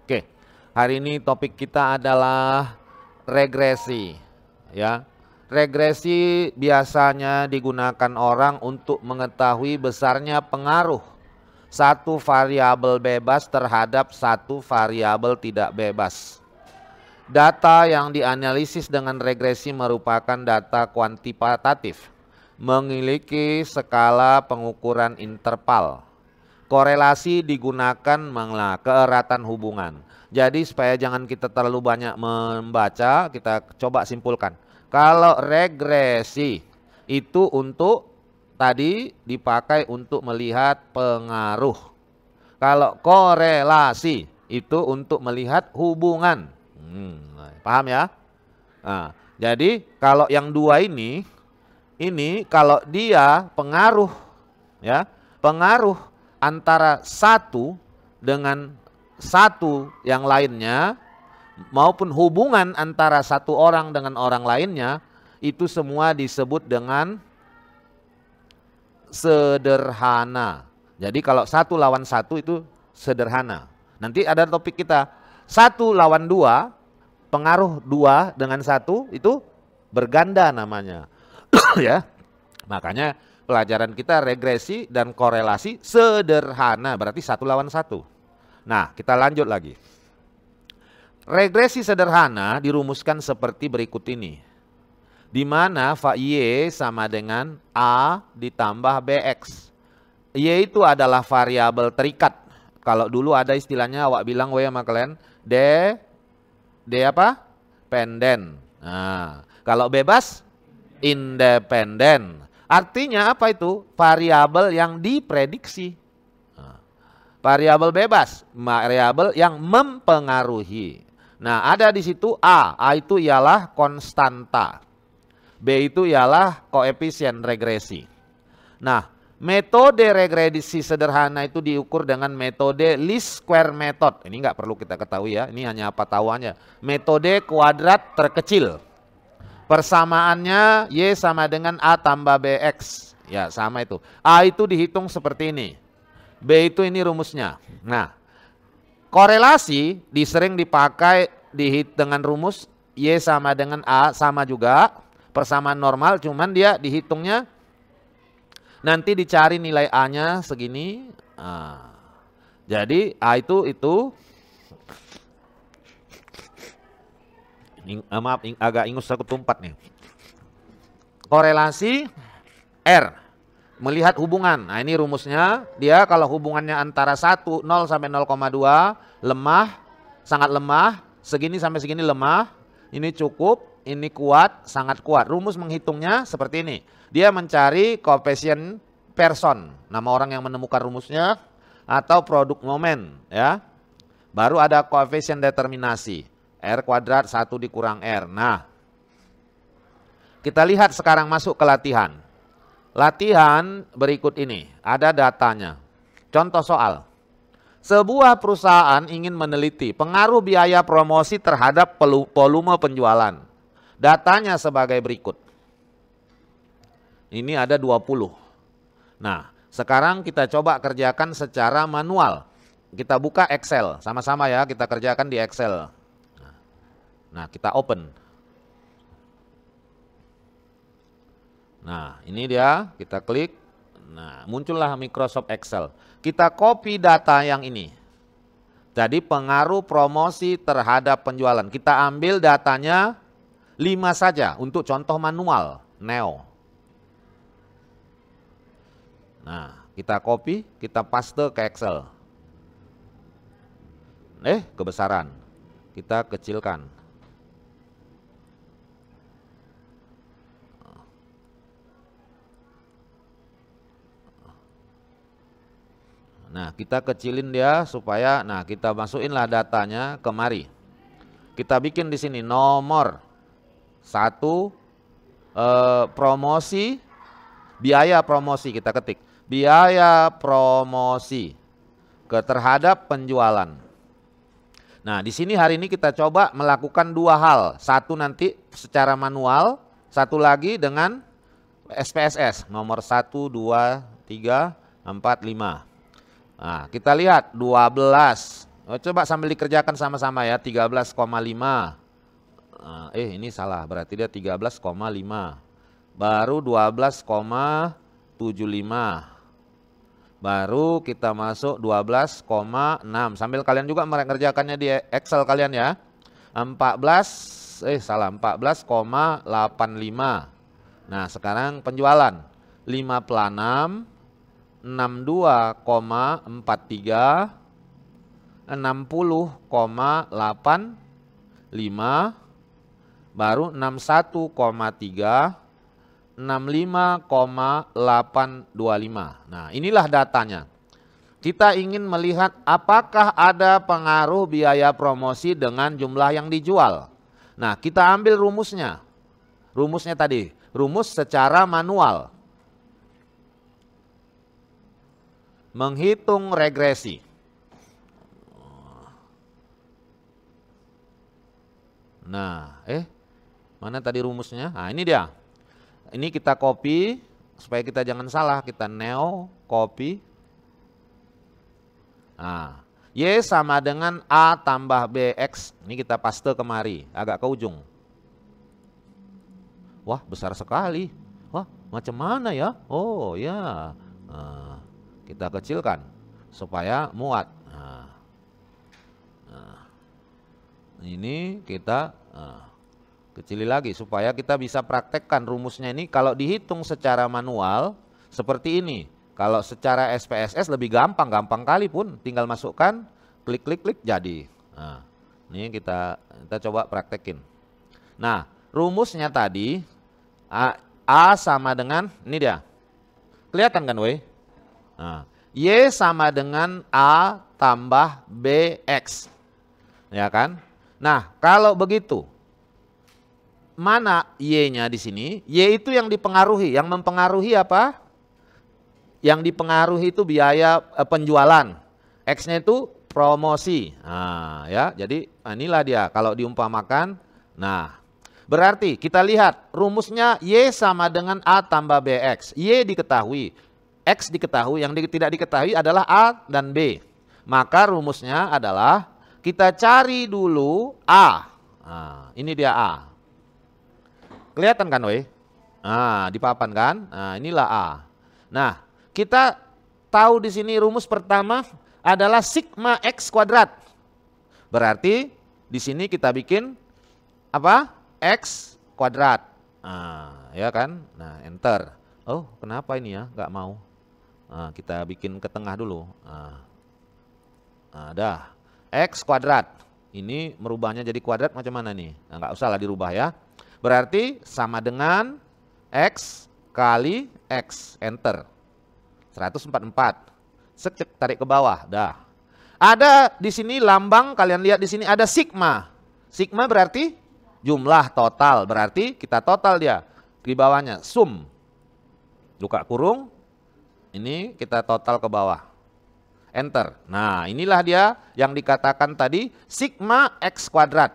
Oke, hari ini topik kita adalah regresi. Ya, regresi biasanya digunakan orang untuk mengetahui besarnya pengaruh satu variabel bebas terhadap satu variabel tidak bebas. Data yang dianalisis dengan regresi merupakan data kuantitatif, memiliki skala pengukuran interval. Korelasi digunakan keeratan hubungan. Jadi supaya jangan kita terlalu banyak membaca, kita coba simpulkan. Kalau regresi itu untuk tadi dipakai untuk melihat pengaruh. Kalau korelasi itu untuk melihat hubungan. Paham ya? Nah, jadi kalau yang dua ini kalau dia pengaruh, ya, pengaruh antara satu dengan satu yang lainnya, maupun hubungan antara satu orang dengan orang lainnya, itu semua disebut dengan sederhana. Jadi kalau satu lawan satu itu sederhana. Nanti ada topik kita, satu lawan dua, pengaruh dua dengan satu itu berganda namanya. Ya, makanya pelajaran kita regresi dan korelasi sederhana, berarti satu lawan satu. Nah, kita lanjut lagi. Regresi sederhana dirumuskan seperti berikut ini. Di mana Y sama dengan A ditambah BX. Y itu adalah variabel terikat. Kalau dulu ada istilahnya, awak bilang sama kalian, D apa? Penden. Nah, kalau bebas, independen. Artinya apa itu? Variabel yang diprediksi. Variabel bebas, variabel yang mempengaruhi. Nah, ada di situ A. A itu ialah konstanta. B itu ialah koefisien regresi. Nah, metode regresi sederhana itu diukur dengan metode least square method. Ini nggak perlu kita ketahui ya, ini hanya apa tahuannya. Metode kuadrat terkecil. Persamaannya Y sama dengan A tambah BX. Ya, sama itu. A itu dihitung seperti ini. B itu ini rumusnya. Nah, korelasi sering dipakai dengan rumus Y sama dengan A, sama juga. Persamaan normal, cuman dia dihitungnya nanti dicari nilai A-nya segini. Nah, jadi A itu maaf, agak ingus aku tumpat nih. Korelasi R. Melihat hubungan. Nah, ini rumusnya. Dia kalau hubungannya antara 1, 0 sampai 0,2 lemah, sangat lemah, segini sampai segini lemah, ini cukup, ini kuat, sangat kuat. Rumus menghitungnya seperti ini. Dia mencari koefisien Pearson, nama orang yang menemukan rumusnya, atau produk momen, ya. Baru ada koefisien determinasi. R kuadrat 1 dikurang R. Nah, kita lihat sekarang masuk ke latihan. Latihan berikut ini, ada datanya. Contoh soal. Sebuah perusahaan ingin meneliti pengaruh biaya promosi terhadap volume penjualan. Datanya sebagai berikut. Ini ada 20. Nah, sekarang kita coba kerjakan secara manual. Kita buka Excel, sama-sama ya, kita kerjakan di Excel. Nah, kita open. Nah, ini dia, kita klik. Nah, muncullah Microsoft Excel. Kita copy data yang ini. Jadi pengaruh promosi terhadap penjualan. Kita ambil datanya 5 saja untuk contoh manual, Neo. Nah, kita copy, kita paste ke Excel. Kebesaran. Kita kecilkan. Nah, kita kecilin dia supaya, nah kita masukinlah datanya kemari. Kita bikin di sini nomor 1 promosi, biaya promosi kita ketik. Biaya promosi terhadap penjualan. Nah, di sini hari ini kita coba melakukan 2 hal. Satu nanti secara manual, satu lagi dengan SPSS nomor 1, 2, 3, 4, 5. Nah, kita lihat 12. Oh, coba sambil dikerjakan sama-sama ya, 13,5. Ini salah, berarti dia 13,5. Baru 12,75. Baru kita masuk 12,6. Sambil kalian juga mengerjakannya di Excel kalian ya. 14,85. Nah, sekarang penjualan 5 pelanam 62,43, 60,85, baru 61,3, 65,825. Nah, inilah datanya. Kita ingin melihat apakah ada pengaruh biaya promosi dengan jumlah yang dijual. Nah, kita ambil rumusnya. Rumusnya tadi, rumus secara manual. Menghitung regresi. Nah, mana tadi rumusnya? Nah, ini dia. Ini kita copy supaya kita jangan salah, kita neo copy. Nah, Y sama dengan A tambah BX. Ini kita paste kemari, agak ke ujung. Wah, besar sekali. Wah, macam mana ya? Oh ya. Nah, kita kecilkan supaya muat. Ini kita kecili lagi supaya kita bisa praktekkan rumusnya ini. Kalau dihitung secara manual seperti ini. Kalau secara SPSS lebih gampang kali pun, tinggal masukkan, klik jadi. Nah, ini kita coba praktekin. Nah, rumusnya tadi A sama dengan ini dia. Kelihatan kan, weh? Nah, Y sama dengan A tambah BX. Ya kan? Nah, kalau begitu, mana Y-nya di sini? Y itu yang dipengaruhi. Yang mempengaruhi apa? Yang dipengaruhi itu biaya penjualan. X-nya itu promosi. Nah, ya, jadi inilah dia kalau diumpamakan. Nah, berarti kita lihat rumusnya Y sama dengan A tambah BX. Y diketahui, X diketahui, yang tidak diketahui adalah A dan B. Maka rumusnya adalah kita cari dulu A. Nah, ini dia A. Kelihatan kan, weh? Nah, di papan kan? Nah, inilah A. Nah, kita tahu di sini rumus pertama adalah sigma X kuadrat. Berarti di sini kita bikin apa? X kuadrat. Nah, ya kan? Nah, enter. Oh, kenapa ini ya? Nggak mau. Nah, kita bikin ke tengah dulu. Nah, dah. X kuadrat. Ini merubahnya jadi kuadrat macam mana nih? Nah, nggak usah lah dirubah ya. Berarti sama dengan X kali X. Enter. 144. Sekecek tarik ke bawah. Dah. Ada di sini lambang, kalian lihat di sini ada sigma. Sigma berarti jumlah total. Berarti kita total dia. Di bawahnya sum. Buka kurung. Ini kita total ke bawah. Enter. Nah, inilah dia yang dikatakan tadi sigma X kuadrat.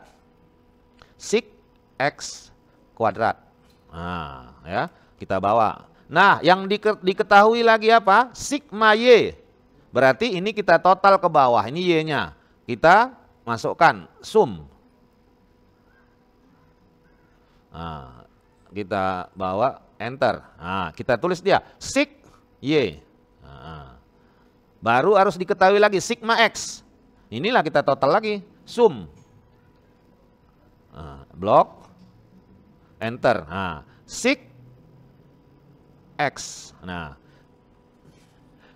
Sig X kuadrat. Nah, ya, kita bawa. Nah, yang diketahui lagi apa? Sigma Y. Berarti ini kita total ke bawah. Ini Y-nya. Kita masukkan sum. Nah, kita bawa enter. Nah, kita tulis dia sig Y. Nah, baru harus diketahui lagi sigma X. Inilah kita total lagi. Sum. Nah, blok. Enter. Nah, sig X. Nah,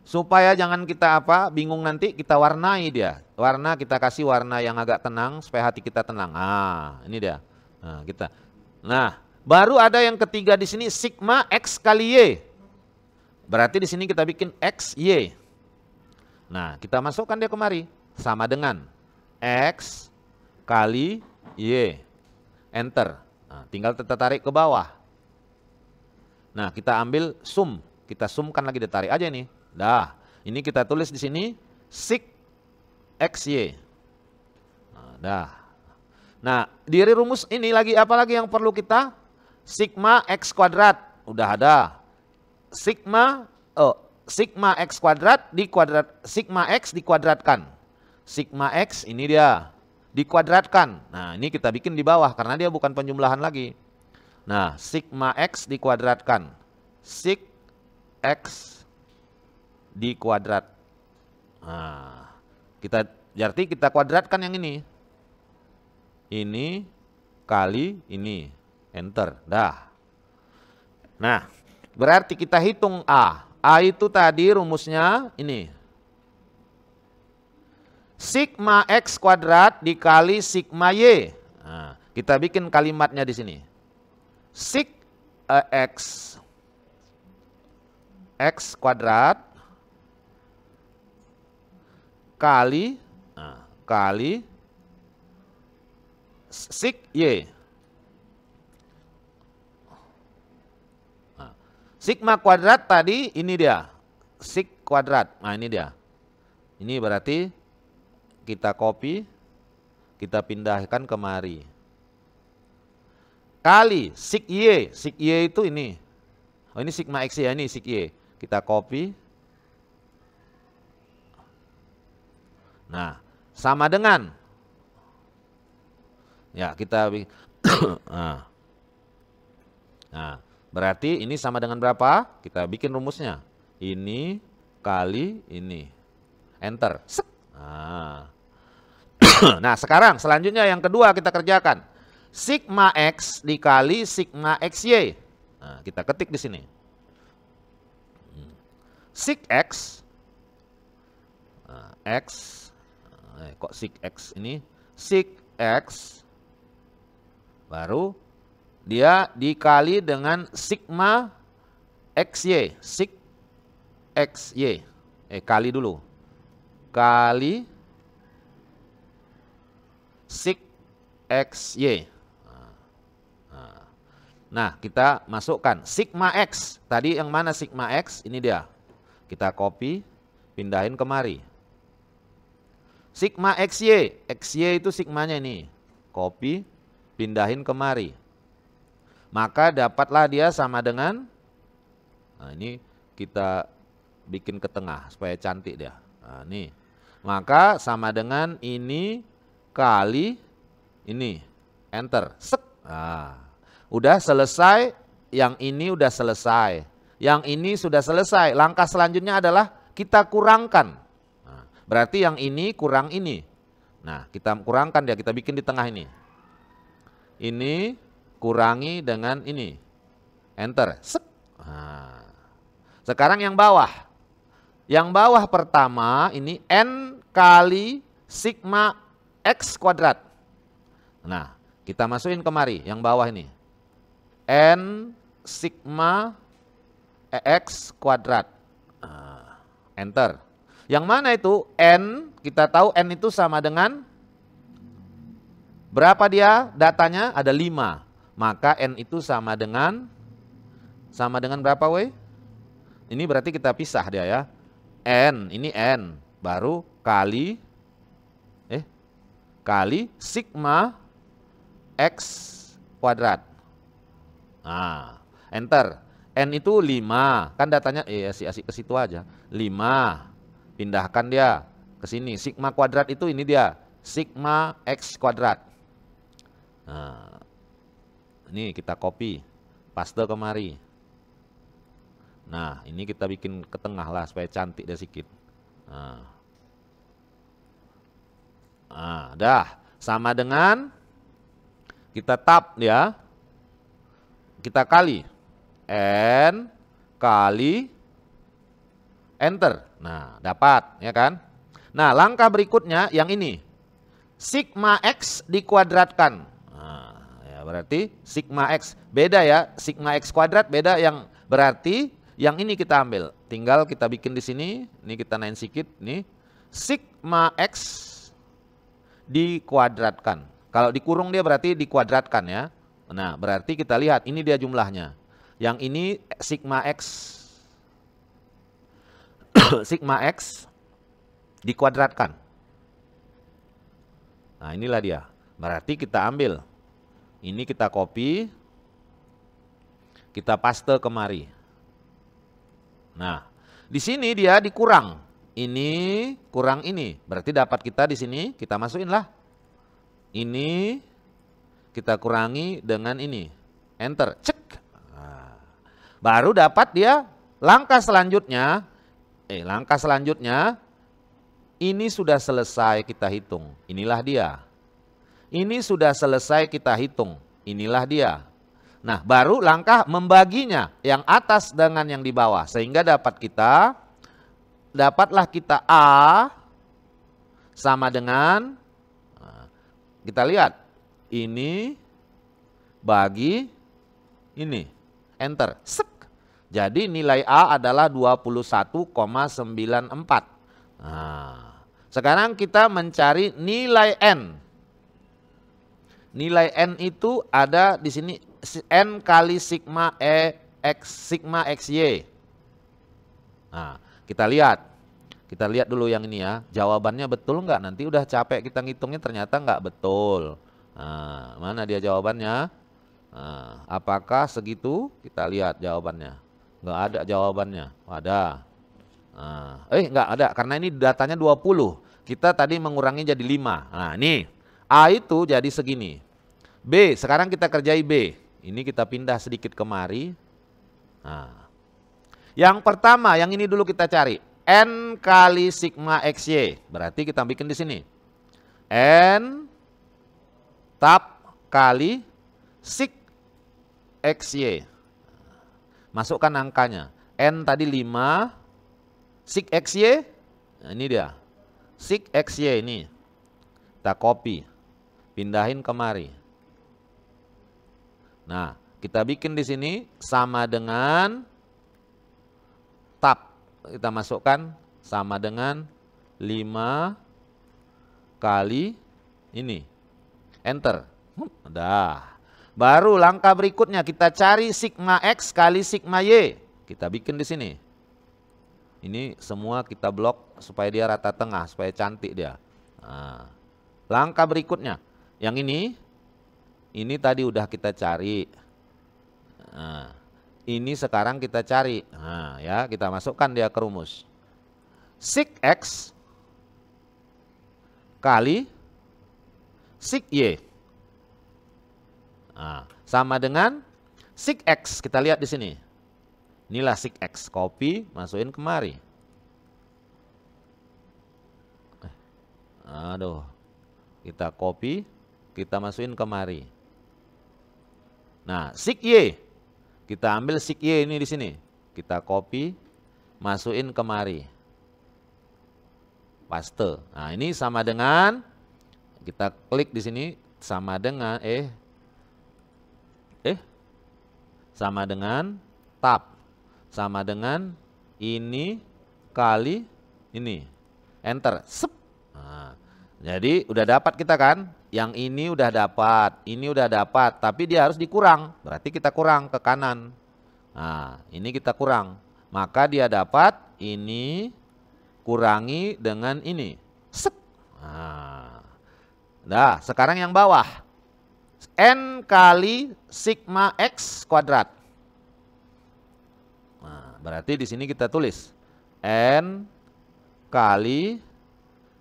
supaya jangan kita bingung nanti, kita warnai dia. Warna kita kasih warna yang agak tenang supaya hati kita tenang. Ah, ini dia. Nah, kita. Nah, baru ada yang ketiga di sini sigma X kali Y. Berarti di sini kita bikin X Y. Nah, kita masukkan dia kemari sama dengan X kali Y. Enter. Nah, tinggal kita tarik ke bawah. Nah, kita ambil sum. Kita sumkan lagi, ditarik aja nih. Dah, ini kita tulis di sini sig XY. Nah, dah. Nah, dari rumus ini lagi apa lagi yang perlu kita? Sigma X kuadrat. Udah ada. Sigma X kuadrat di kuadrat, sigma X dikuadratkan. Sigma X ini dia dikuadratkan. Nah, ini kita bikin di bawah karena dia bukan penjumlahan lagi. Nah, sigma X dikuadratkan. Sig X dikuadrat. Nah, berarti kita kuadratkan yang ini. Ini kali ini. Enter. Dah. Nah, berarti kita hitung A. A itu tadi rumusnya ini. Sigma X kuadrat dikali sigma Y. Nah, kita bikin kalimatnya di sini. Sig X kuadrat kali sig Y. Nah, sigma kuadrat tadi ini dia. Sig kuadrat. Nah, ini dia. Ini berarti kita copy, kita pindahkan kemari. Kali sig Y. Sig Y itu ini. Oh, ini sigma X ya, ini sig Y. Kita copy. Nah, sama dengan. Ya, kita nah, berarti ini sama dengan berapa? Kita bikin rumusnya. Ini kali ini. Enter. Nah, sekarang selanjutnya yang kedua kita kerjakan. Sigma X dikali sigma XY. Nah, kita ketik di sini. Sig X. X. Kok sig X ini? Sig X. Baru dia dikali dengan sigma XY. Sig XY. Kali dulu. Kali sig XY. Nah, kita masukkan sigma X. Tadi yang mana sigma X? Ini dia. Kita copy, pindahin kemari. Sigma XY. XY itu sigmanya ini. Copy, pindahin kemari. Maka dapatlah dia sama dengan, nah ini kita bikin ke tengah supaya cantik dia. Nah, ini. Maka sama dengan ini kali ini. Enter. Sek. Nah, udah selesai. Yang ini udah selesai. Yang ini sudah selesai. Langkah selanjutnya adalah kita kurangkan. Nah, berarti yang ini kurang ini. Nah, kita kurangkan dia. Kita bikin di tengah ini. Ini kurangi dengan ini. Enter. Sek. Nah, sekarang yang bawah. Yang bawah pertama ini N kali sigma X kuadrat. Nah, kita masukin kemari yang bawah ini. N sigma X kuadrat. Nah, enter. Yang mana itu? N, kita tahu N itu sama dengan berapa dia? Datanya ada 5. Maka N itu sama dengan berapa weh? Ini berarti kita pisah dia ya. N, ini N. Baru kali sigma X kuadrat. Nah, enter. N itu 5. Kan datanya asik ke situ aja. 5. Pindahkan dia ke sini. Sigma kuadrat itu ini dia. Sigma X kuadrat. Nah, ini kita copy. Paste kemari. Nah, ini kita bikin ke tengah lah supaya cantik dia sedikit. Nah, dah. Sama dengan kita tab ya. Kita kali. N kali enter. Nah, dapat ya kan? Nah, langkah berikutnya yang ini. Sigma X dikuadratkan. Nah, ya berarti sigma X beda ya. Sigma X kuadrat beda, yang berarti yang ini kita ambil. Tinggal kita bikin di sini. Ini kita naik sedikit nih. Sigma X dikuadratkan. Kalau dikurung dia berarti dikuadratkan ya. Nah, berarti kita lihat ini dia jumlahnya. Yang ini sigma X. Sigma X dikuadratkan. Nah, inilah dia. Berarti kita ambil. Ini kita copy. Kita paste kemari. Nah, di sini dia dikurang. Ini kurang ini. Berarti dapat kita di sini, kita masukin lah. Ini kita kurangi dengan ini. Enter. Cek. Nah, baru dapat dia langkah selanjutnya. Langkah selanjutnya. Ini sudah selesai kita hitung. Inilah dia. Ini sudah selesai kita hitung. Inilah dia. Nah, baru langkah membaginya. Yang atas dengan yang di bawah. Sehingga dapatlah kita A sama dengan, kita lihat, ini bagi ini, enter, sek. Jadi nilai A adalah 21,94. Nah, sekarang kita mencari nilai N. Nilai N itu ada di sini, N kali sigma sigma XY. Nah, kita lihat dulu yang ini ya, jawabannya betul nggak? Nanti udah capek kita ngitungnya ternyata nggak betul. Nah, mana dia jawabannya? Nah, apakah segitu? Kita lihat jawabannya. Nggak ada jawabannya. Ada. Nah, nggak ada karena ini datanya 20. Kita tadi mengurangi jadi 5. Nah, nih A itu jadi segini. B, sekarang kita kerjai B. Ini kita pindah sedikit kemari. Nah, yang pertama, yang ini dulu kita cari. N kali sigma XY. Berarti kita bikin di sini. N tab kali sig XY. Masukkan angkanya. N tadi 5. Sig XY. Nah, ini dia. Sig XY ini. Kita copy. Pindahin kemari. Nah, kita bikin di sini sama dengan tab. Kita masukkan sama dengan 5 kali ini. Enter. Udah. Baru langkah berikutnya kita cari sigma X kali sigma Y. Kita bikin di sini. Ini semua kita blok supaya dia rata tengah, supaya cantik dia. Nah, langkah berikutnya. Yang ini tadi udah kita cari. Nah, ini sekarang kita cari. Nah, ya, kita masukkan dia ke rumus. Sig X kali sig Y. Nah, sama dengan sig X. Kita lihat di sini. Inilah sig X. Copy, masukin kemari. Aduh. Kita copy, kita masukin kemari. Nah, sig Y. Kita ambil sig Y ini di sini. Kita copy, masukin kemari. Paste. Nah, ini sama dengan, kita klik di sini, sama dengan sama dengan tab. Sama dengan ini kali ini. Enter. Sep. Nah, jadi udah dapat kita kan? Yang ini udah dapat, ini udah dapat, tapi dia harus dikurang. Berarti kita kurang ke kanan. Nah, ini kita kurang. Maka dia dapat ini kurangi dengan ini. Sep. Nah, sekarang yang bawah. N kali sigma X kuadrat. Nah, berarti di sini kita tulis N kali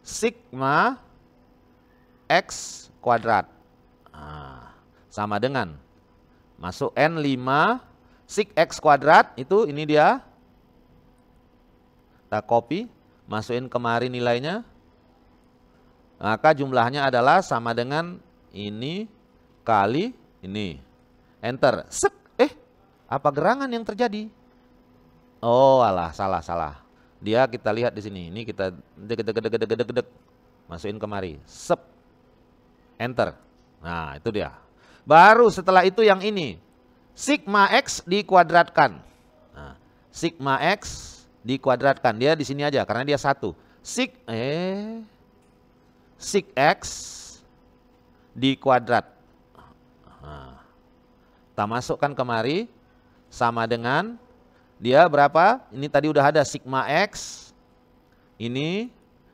sigma X kuadrat. Nah, sama dengan masuk N 5 sig X kuadrat itu ini dia. Kita copy, masukin kemari nilainya. Maka jumlahnya adalah sama dengan ini kali ini. Enter. Set. Apa gerangan yang terjadi? Oh, alah, salah. Dia kita lihat di sini. Ini kita deg. Masukin kemari. Sep. Enter. Nah, itu dia. Baru setelah itu yang ini. Sigma X dikuadratkan. Nah, sigma X dikuadratkan. Dia di sini aja karena dia 1. Sig X dikuadrat. Nah, kita masukkan kemari sama dengan dia berapa? Ini tadi udah ada sigma X. Ini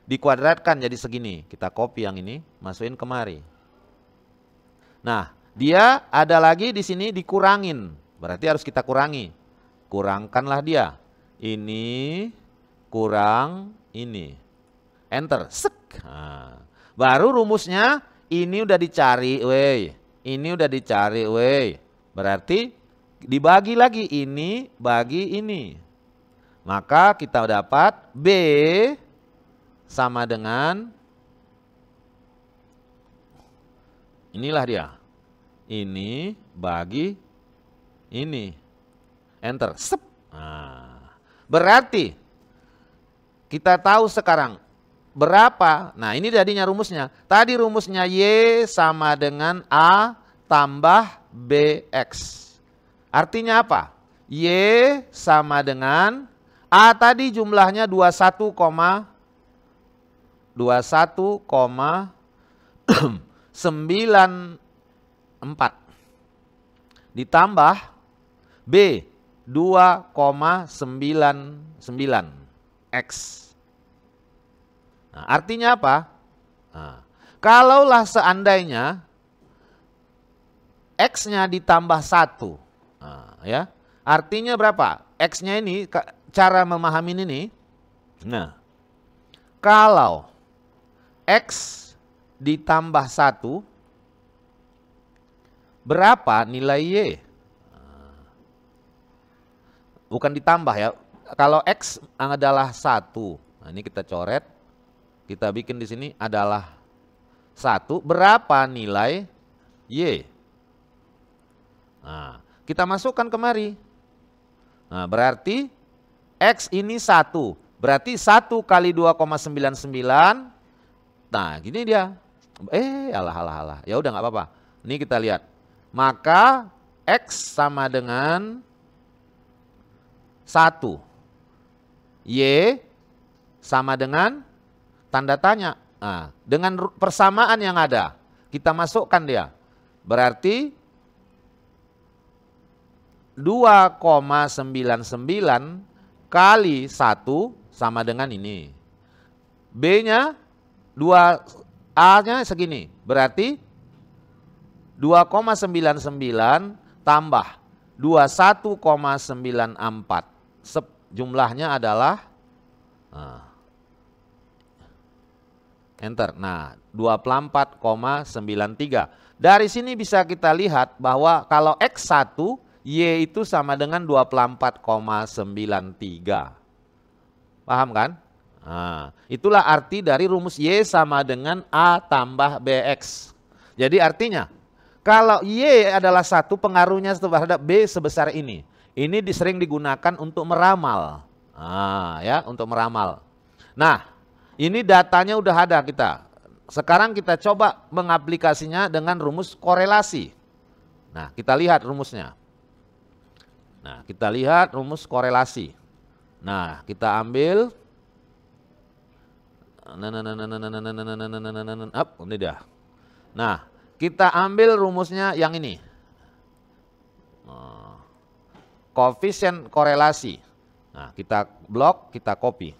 dikuadratkan jadi segini. Kita copy yang ini, masukin kemari. Nah, dia ada lagi di sini dikurangin. Berarti harus kita kurangi. Kurangkanlah dia. Ini kurang ini. Enter. Sek. Nah, baru rumusnya ini udah dicari, wey. Ini udah dicari, wey. Berarti dibagi lagi ini bagi ini. Maka kita dapat B sama dengan inilah dia. Ini bagi ini. Enter. Sep. Nah, berarti kita tahu sekarang berapa. Nah, ini jadinya rumusnya. Tadi rumusnya Y sama dengan A tambah BX. Artinya apa? Y sama dengan A tadi jumlahnya 21,94 ditambah B 2,99 X. Nah, artinya apa? Nah, kalaulah seandainya X-nya ditambah 1. Nah, ya. Artinya berapa? X-nya ini, cara memahami ini. Nah, kalau X ditambah 1, berapa nilai Y? Bukan ditambah ya. Kalau X adalah 1. Nah, ini kita coret. Kita bikin di sini adalah 1. Berapa nilai Y? Nah, kita masukkan kemari. Nah, berarti X ini 1. Berarti 1 kali 2,99. Nah, gini dia. Alah. Ya udah nggak apa-apa. Ini kita lihat. Maka X sama dengan 1. Y sama dengan tanda tanya. Nah, dengan persamaan yang ada, kita masukkan dia. Berarti 2,99 kali 1 sama dengan ini. B-nya 2A-nya segini. Berarti 2,99 tambah 21,94. Jumlahnya adalah enter. Nah, 24,93. Dari sini bisa kita lihat bahwa kalau X1, Y itu sama dengan 24,93. Paham kan? Nah, itulah arti dari rumus Y sama dengan A tambah BX. Jadi artinya, kalau Y adalah 1, pengaruhnya terhadap B sebesar ini. Ini sering digunakan untuk meramal. Nah, ya, untuk meramal. Nah, ini datanya udah ada kita. Sekarang kita coba mengaplikasinya dengan rumus korelasi. Nah, kita lihat rumusnya. Nah, kita lihat rumus korelasi. Nah, kita ambil. Ini dia. Nah, kita ambil rumusnya yang ini. Koefisien korelasi. Nah, kita blok, kita copy.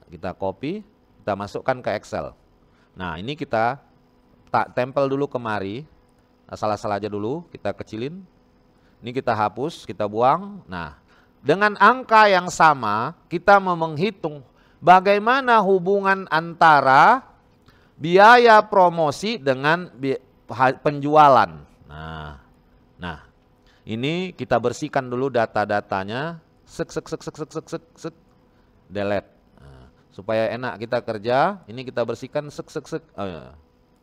Kita copy, kita masukkan ke Excel. Nah, ini kita tempel dulu kemari. Salah-salah aja dulu, kita kecilin. Ini kita hapus, kita buang. Nah, dengan angka yang sama, kita mau menghitung bagaimana hubungan antara biaya promosi dengan penjualan. Nah, ini kita bersihkan dulu data-datanya. Delete. Nah, supaya enak kita kerja, ini kita bersihkan.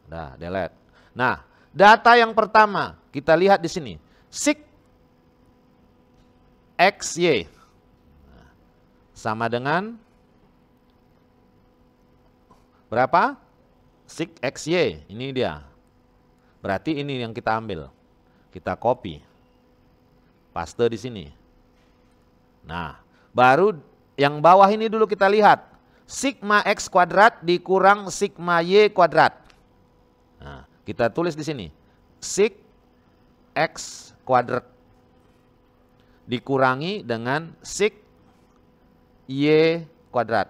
Nah, delete. Nah, data yang pertama kita lihat di sini. Sik XY sama dengan berapa? Sik XY, ini dia. Berarti ini yang kita ambil. Kita copy. Paste di sini. Nah, baru yang bawah ini dulu kita lihat. Sigma X kuadrat dikurang sigma Y kuadrat. Nah, kita tulis di sini. Sig X kuadrat dikurangi dengan sig Y kuadrat.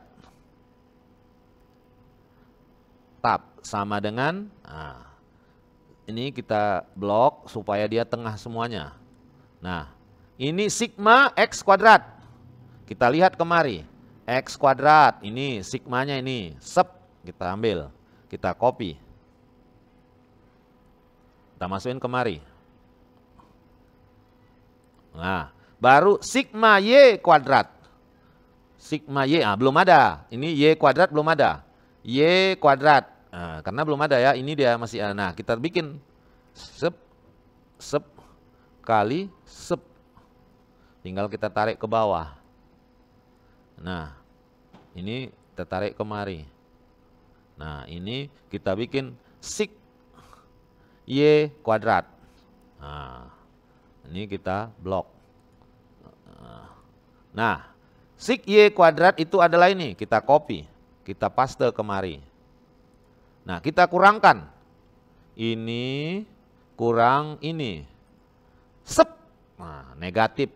Tab sama dengan, nah, ini kita blok supaya dia tengah semuanya. Nah, ini sigma X kuadrat. Kita lihat kemari. X kuadrat, ini sigmanya ini. Kita ambil. Kita copy. Kita masukin kemari. Nah, baru sigma Y kuadrat. Sigma Y, belum ada. Ini Y kuadrat belum ada. Y kuadrat. Nah, karena belum ada ya, ini dia masih. Nah, kita bikin kali tinggal kita tarik ke bawah. Nah, ini kita tarik kemari. Nah, ini kita bikin sig Y kuadrat. Nah, ini kita blok. Nah, sig Y kuadrat itu adalah ini, kita copy, kita paste kemari. Nah, kita kurangkan. Ini kurang ini. Nah, negatif.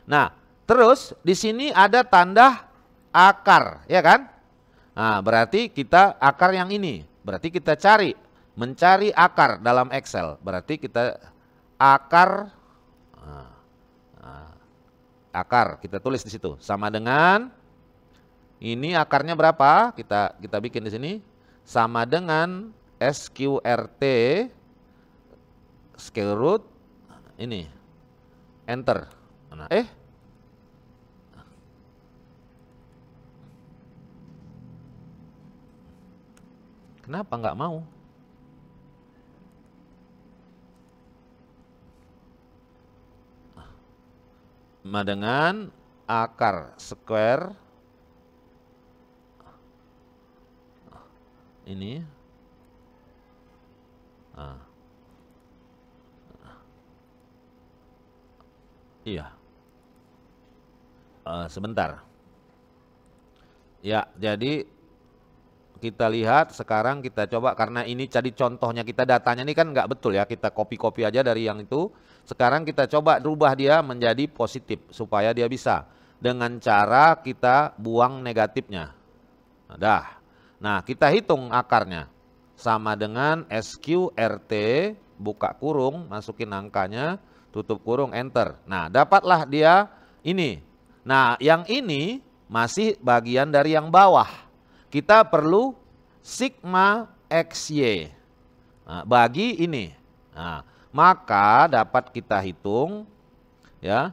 Nah, terus di sini ada tanda akar, ya kan? Nah, berarti kita akar yang ini. Berarti kita mencari akar dalam Excel. Berarti kita akar kita tulis di situ sama dengan ini akarnya berapa? Kita bikin di sini sama dengan SQRT square root ini enter. Nah, kenapa nggak mau? Sama dengan akar square ini. Iya. Sebentar. Ya, jadi kita lihat sekarang, kita coba, karena ini jadi contohnya, kita datanya ini kan nggak betul ya, kita copy aja dari yang itu. Sekarang kita coba rubah dia menjadi positif supaya dia bisa dengan cara kita buang negatifnya. Nah, kita hitung akarnya sama dengan SQRT buka kurung, masukin angkanya, tutup kurung, enter. Nah, dapatlah dia ini. Nah, yang ini masih bagian dari yang bawah. Kita perlu sigma XY bagi ini. Nah, maka dapat kita hitung ya,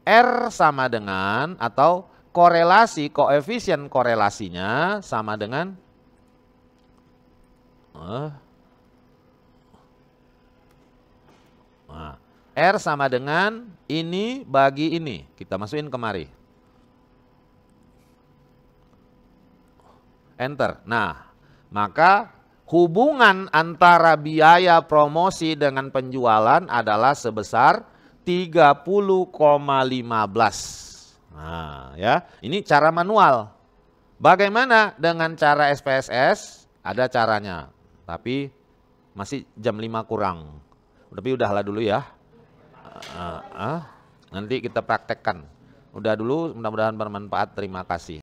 R sama dengan atau korelasi, koefisien korelasinya sama dengan R sama dengan ini bagi ini. Kita masukin kemari. Enter. Nah, maka hubungan antara biaya promosi dengan penjualan adalah sebesar 30,15. Nah, ya, ini cara manual. Bagaimana dengan cara SPSS? Ada caranya, tapi masih jam 5 kurang. Tapi udahlah dulu ya. Nanti kita praktekkan. Udah dulu, mudah-mudahan bermanfaat. Terima kasih.